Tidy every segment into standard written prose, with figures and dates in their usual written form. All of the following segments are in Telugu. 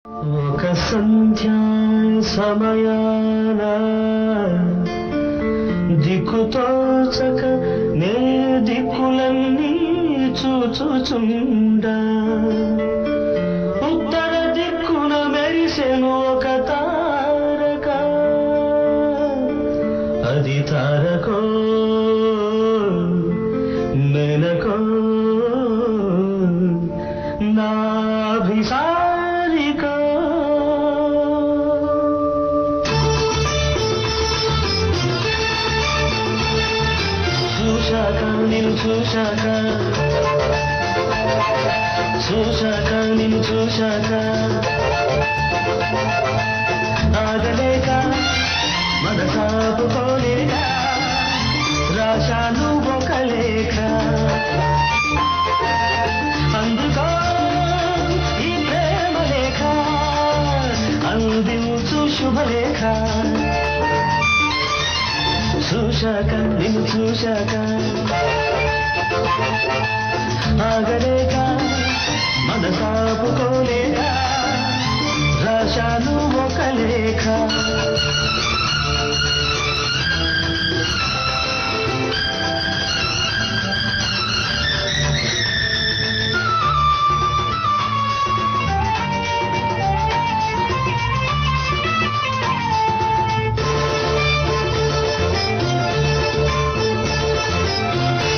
ఒక సంధ్యా సమయాన దిక్కుతోచక నే దిక్కులన్నీ చూచుచుండా ఉత్తర దిక్కున మెరిసెను ఒక తారక అది తారకో మెనకో నాభిసారిక చూశాక నిన్ను చూశాక నిన్ను చూశాక ఆగలేక మనసాపుకోలేక రాశాను ఒక లేఖ అందుకో ఈ ప్రేమ లేఖ అందించు శుభలేఖ చూశాక నిన్ను చూశాక ఆగలేక మనసాపుకోలేక రాశాను ఒక లేఖ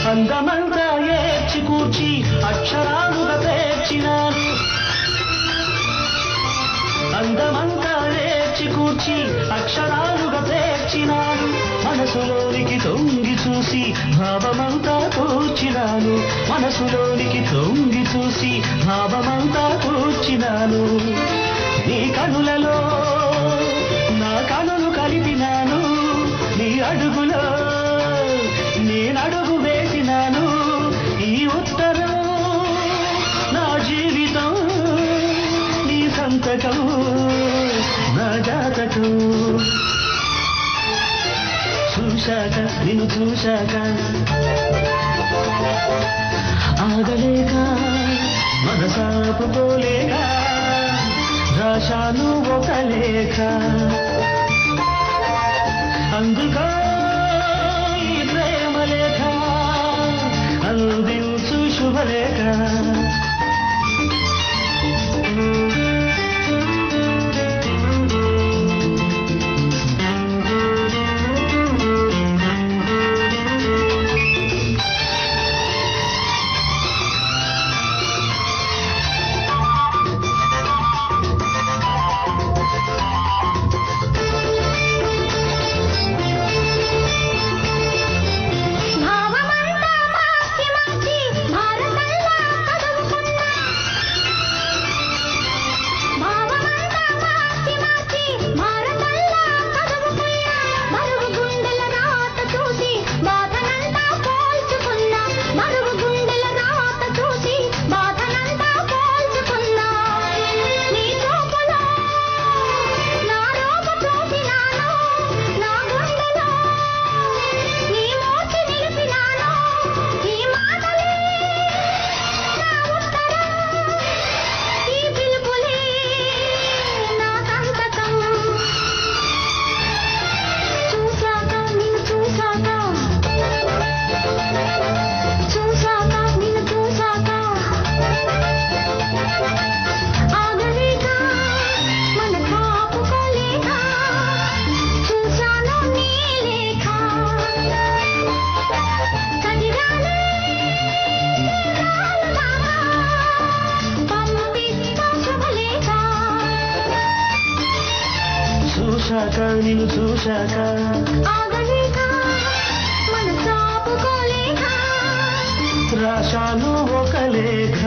అందమంతా ఏడ్చి కూర్చి అక్షరాలుగా పేర్చినాను అందమంతా ఏడ్చి కూర్చి అక్షరాలుగా పేర్చినాను మనసులోనికి తొంగి చూసి భావమంతా కూర్చినాను మనసులోనికి తొంగి చూసి భావమంతా కూర్చినాను నీ కనులలో నా కనులు కలిపినాను నీ అడుగులో నేనడుగు వేసినాను ఈ ఉత్తరం నా జీవితం నీ సంతకం నా జాతకం చూశాక నిన్ను చూశాక ఆగలేక మనసాపుకోలేక రాశాను ఒక లేఖ అందుకో అందించు శుభలేఖ చూశాక నిన్ను చూశాక ఆగలేక మనసాపుకోలేక రాశాను ఒక లేఖ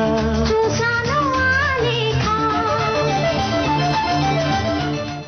చూశా